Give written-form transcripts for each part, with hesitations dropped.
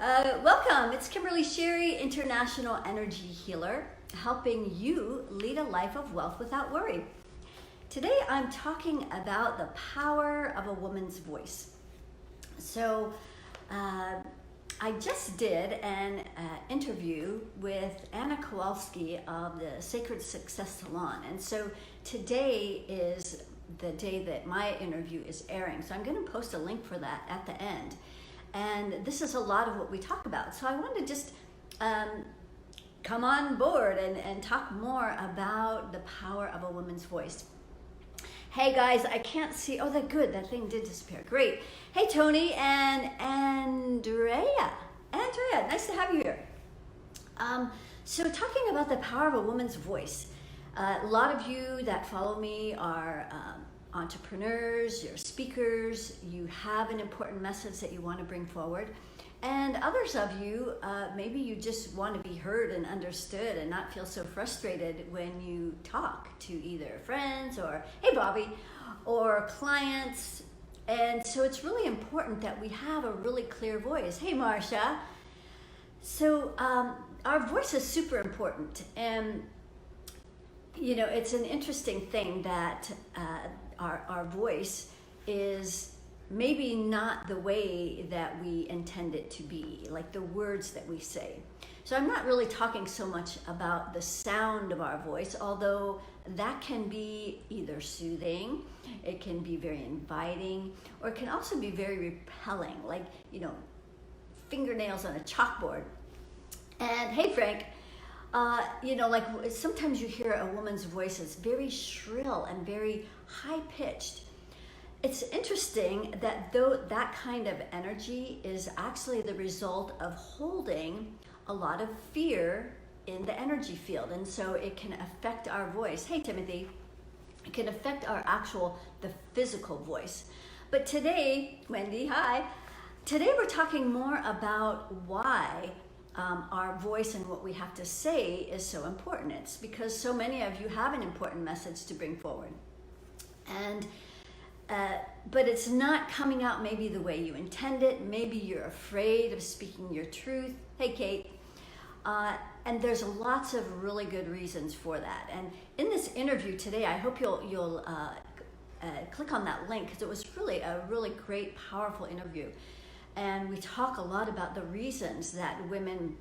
Welcome. It's Kimberly Sherry, International Energy Healer, helping you lead a life of wealth without worry. Today I'm talking about the power of a woman's voice. So I just did an interview with Anna Kowalska of the Sacred Success Salon. And so today is the day that my interview is airing. So I'm going to post a link for that at the end. And this is a lot of what we talk about. So I wanted to just come on board and talk more about the power of a woman's voice. Hey guys, I can't see. Oh, that's good. That thing did disappear. Great. Hey Tony and Andrea. Andrea, nice to have you here. So talking about the power of a woman's voice. A lot of you that follow me are entrepreneurs, you're speakers, you have an important message that you want to bring forward. And others of you, maybe you just want to be heard and understood and not feel so frustrated when you talk to either friends or, hey Bobby, or clients. And so it's really important that we have a really clear voice. Hey Marsha. So our voice is super important. And you know, it's an interesting thing that our voice is maybe not the way that we intend it to be, like the words that we say. So I'm not really talking so much about the sound of our voice, although that can be either soothing, it can be very inviting, or it can also be very repelling, like, you know, fingernails on a chalkboard. And hey Frank, you know, like sometimes you hear a woman's voice is very shrill and very high-pitched. It's interesting that though that kind of energy is actually the result of holding a lot of fear in the energy field, and so it can affect our voice. Hey Timothy, it can affect the physical voice. But today, Wendy, hi. Today we're talking more about why our voice and what we have to say is so important. It's because so many of you have an important message to bring forward. And but it's not coming out maybe the way you intend it. Maybe you're afraid of speaking your truth. Hey Kate. And there's lots of really good reasons for that. And in this interview today, I hope you'll click on that link, because it was really a really great, powerful interview. And we talk a lot about the reasons that women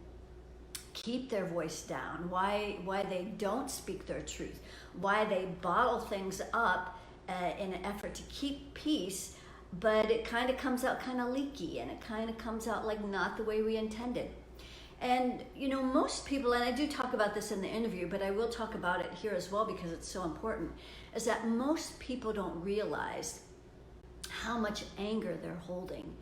keep their voice down, why they don't speak their truth, why they bottle things up in an effort to keep peace, but it kind of comes out kind of leaky, and it kind of comes out like not the way we intended. And you know, most people, and I do talk about this in the interview, but I will talk about it here as well because it's so important, is that most people don't realize how much anger they're holding.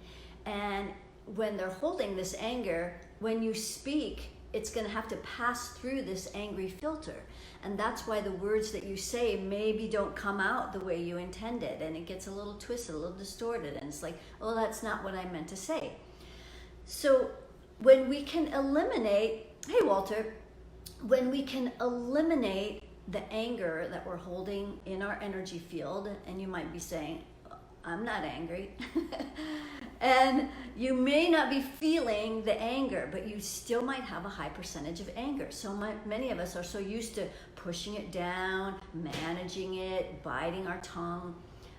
And when they're holding this anger, when you speak, it's going to have to pass through this angry filter. And that's why the words that you say maybe don't come out the way you intended. And it gets a little twisted, a little distorted. And it's like, oh, that's not what I meant to say. So when we can eliminate, hey Walter, when we can eliminate the anger that we're holding in our energy field, and you might be saying, I'm not angry. And you may not be feeling the anger, but you still might have a high percentage of anger. So many of us are so used to pushing it down, managing it, biting our tongue.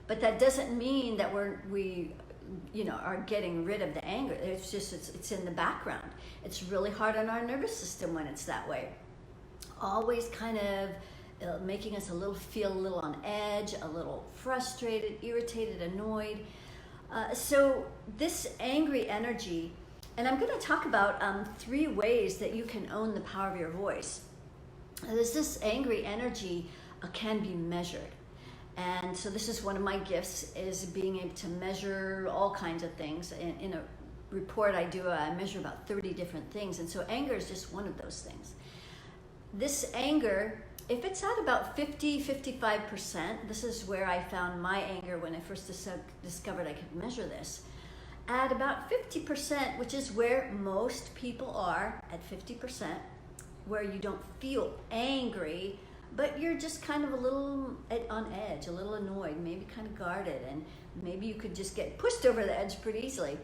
But that doesn't mean that we are getting rid of the anger. It's just, it's in the background. It's really hard on our nervous system when it's that way. Always kind of making us feel a little on edge, a little frustrated, irritated, annoyed. So this angry energy, and I'm going to talk about 3 ways that you can own the power of your voice. This angry energy can be measured. And so this is one of my gifts, is being able to measure all kinds of things. In a report I do, I measure about 30 different things. And so anger is just one of those things. This anger, if it's at about 50-55%, this is where I found my anger when I first discovered I could measure this. At about 50%, which is where most people are, at 50%, where you don't feel angry, but you're just kind of a little on edge, a little annoyed, maybe kind of guarded, and maybe you could just get pushed over the edge pretty easily.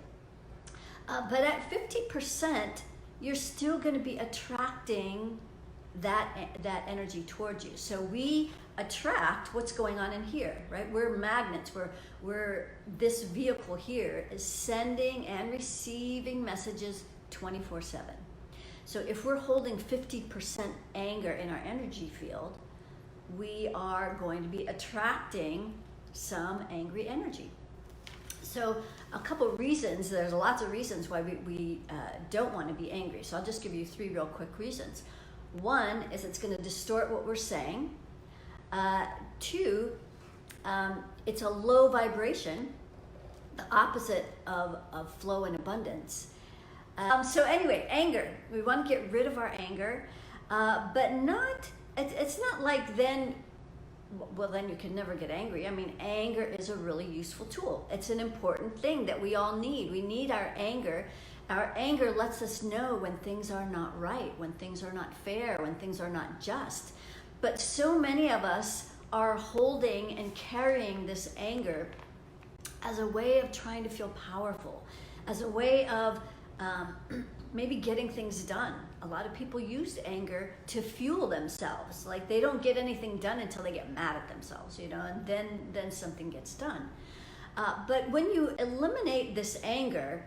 But at 50%, you're still going to be attracting that energy towards you. So we attract what's going on in here, right? We're magnets. We're this vehicle here is sending and receiving messages 24/7. So if we're holding 50% anger in our energy field, we are going to be attracting some angry energy. So a couple reasons, there's lots of reasons why we don't want to be angry. So I'll just give you 3 real quick reasons. One is it's going to distort what we're saying. 2, it's a low vibration, the opposite of flow and abundance. So anyway, anger. We want to get rid of our anger, but it's not like then you can never get angry. I mean, anger is a really useful tool. It's an important thing that we all need. We need our anger. Our anger lets us know when things are not right, when things are not fair, when things are not just. But so many of us are holding and carrying this anger as a way of trying to feel powerful, as a way of maybe getting things done. A lot of people use anger to fuel themselves. Like they don't get anything done until they get mad at themselves, and then something gets done. But when you eliminate this anger,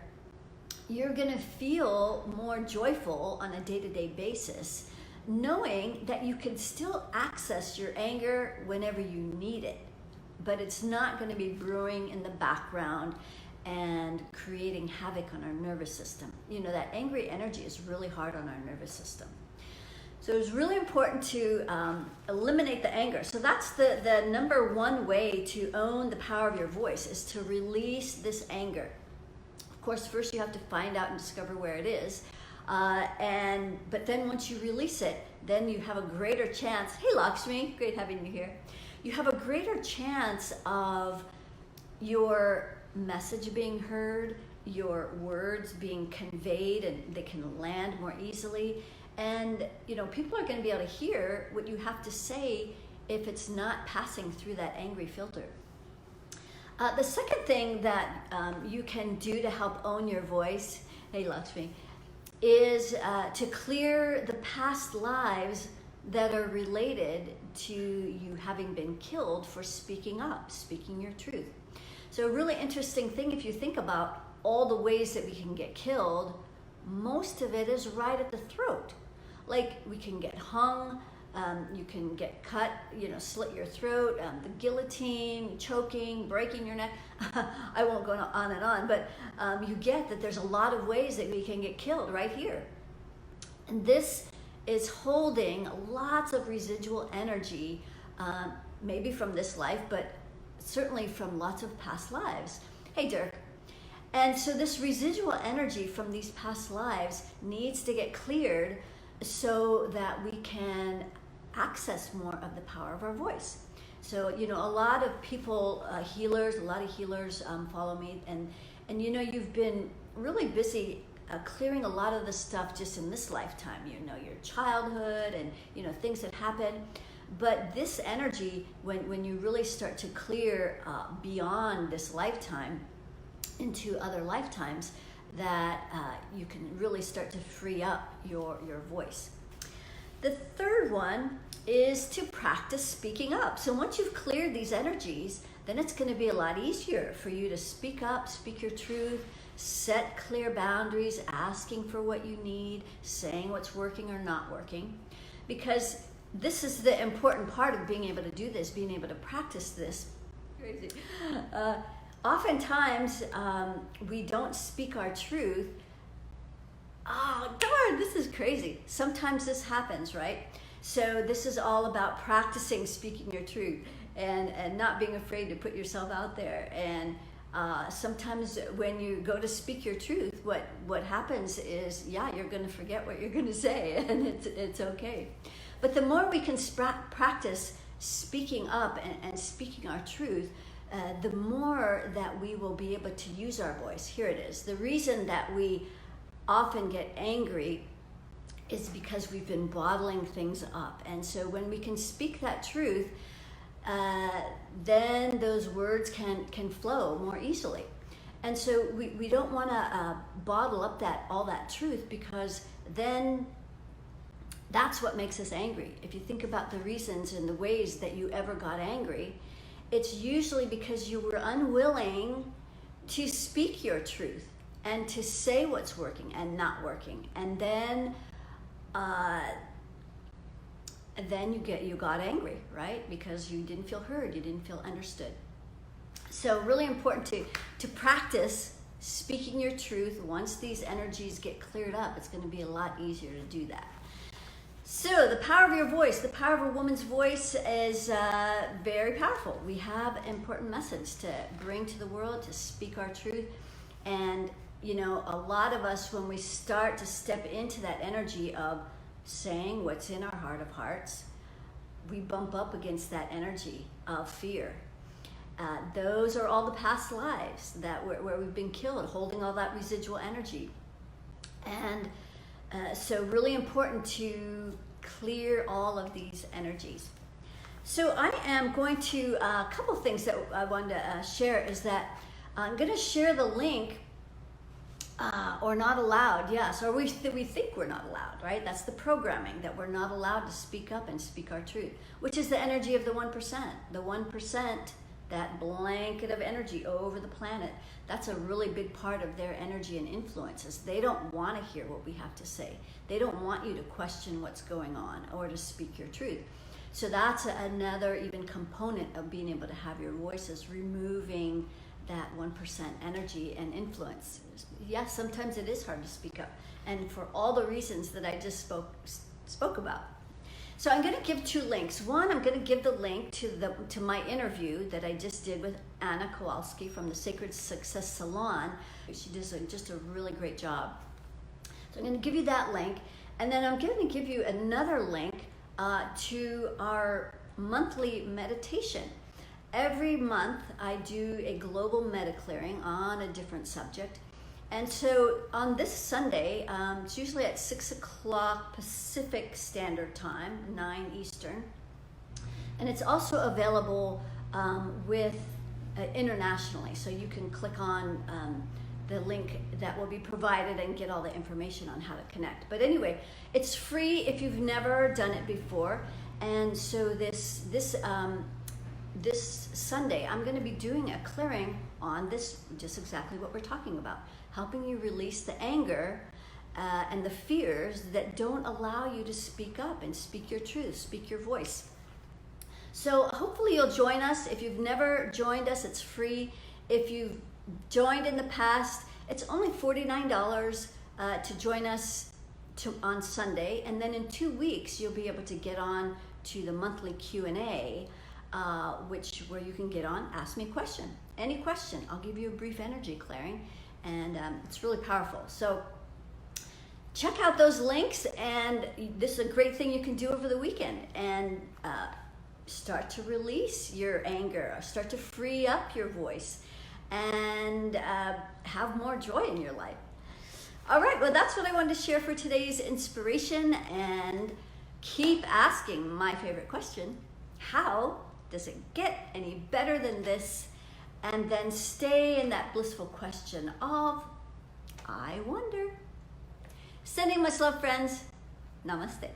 you're going to feel more joyful on a day-to-day basis, knowing that you can still access your anger whenever you need it, but it's not going to be brewing in the background and creating havoc on our nervous system. That angry energy is really hard on our nervous system. So it's really important to eliminate the anger. So that's the number one way to own the power of your voice, is to release this anger. Of course, first you have to find out and discover where it is. But then once you release it, then you have a greater chance. Hey Lakshmi, great having you here. You have a greater chance of your message being heard, your words being conveyed, and they can land more easily. And people are going to be able to hear what you have to say if it's not passing through that angry filter. The second thing that you can do to help own your voice, hey Lakshmi, is to clear the past lives that are related to you having been killed for speaking up, speaking your truth. So a really interesting thing, if you think about all the ways that we can get killed, most of it is right at the throat. Like we can get hung, you can get cut, slit your throat, the guillotine, choking, breaking your neck. I won't go on and on, but you get that there's a lot of ways that we can get killed right here. And this is holding lots of residual energy, maybe from this life, but certainly from lots of past lives. Hey Dirk. And so this residual energy from these past lives needs to get cleared so that we can access more of the power of our voice. So, a lot of people, a lot of healers follow me, and you've been really busy clearing a lot of the stuff just in this lifetime, your childhood and, things that happen. But this energy, when you really start to clear beyond this lifetime into other lifetimes, that you can really start to free up your voice. The third one is to practice speaking up. So once you've cleared these energies, then it's going to be a lot easier for you to speak up, speak your truth, set clear boundaries, asking for what you need, saying what's working or not working. Because this is the important part of being able to do this, being able to practice this. Crazy. Oftentimes, we don't speak our truth. Oh, darn, this is crazy. Sometimes this happens, right? So this is all about practicing speaking your truth and not being afraid to put yourself out there. And sometimes when you go to speak your truth, what happens is, you're going to forget what you're going to say, and it's okay. But the more we can practice speaking up and speaking our truth, the more that we will be able to use our voice. Here it is. The reason that we often get angry is because we've been bottling things up. And so when we can speak that truth, then those words can flow more easily. And so we don't want to bottle up all that truth, because then that's what makes us angry. If you think about the reasons and the ways that you ever got angry, it's usually because you were unwilling to speak your truth and to say what's working and not working. And then you got angry, right? Because you didn't feel heard, you didn't feel understood. So really important to practice speaking your truth. Once these energies get cleared up, it's going to be a lot easier to do that. So the power of your voice, the power of a woman's voice is very powerful. We have an important message to bring to the world, to speak our truth. And, you know, a lot of us, when we start to step into that energy of saying what's in our heart of hearts, we bump up against that energy of fear. Those are all the past lives where we've been killed, holding all that residual energy. And so really important to clear all of these energies. So I am going to, a couple things that I wanted to share is that I'm going to share the link, or not allowed, yes, or we think we're not allowed, right? That's the programming, that we're not allowed to speak up and speak our truth, which is the energy of the 1%. The 1%, that blanket of energy over the planet, that's a really big part of their energy and influences. They don't want to hear what we have to say. They don't want you to question what's going on or to speak your truth. So that's another even component of being able to have your voices, removing that 1% energy and influence. Yes, sometimes it is hard to speak up, and for all the reasons that I just spoke about. So I'm going to give two links. One, I'm going to give the link to my interview that I just did with Anna Kowalska from the Sacred Success Salon. She does just a really great job. So I'm going to give you that link, and then I'm going to give you another link to our monthly meditation. Every month I do a Global MediClearing on a different subject. And so on this Sunday, it's usually at 6 o'clock Pacific Standard Time, 9 Eastern. And it's also available internationally. So you can click on the link that will be provided and get all the information on how to connect. But anyway, it's free if you've never done it before. And so this Sunday, I'm going to be doing a clearing on this, just exactly what we're talking about. Helping you release the anger and the fears that don't allow you to speak up and speak your truth, speak your voice. So hopefully you'll join us. If you've never joined us, it's free. If you've joined in the past, it's only $49 to join us on Sunday. And then in 2 weeks, you'll be able to get on to the monthly Q&A, where you can get on, ask me a question. Any question, I'll give you a brief energy clearing. And it's really powerful. So check out those links, and this is a great thing you can do over the weekend, and start to release your anger, start to free up your voice, and have more joy in your life. All right, well, that's what I wanted to share for today's inspiration, and keep asking my favorite question: how does it get any better than this? And then stay in that blissful question of, I wonder. Sending much love, friends. Namaste.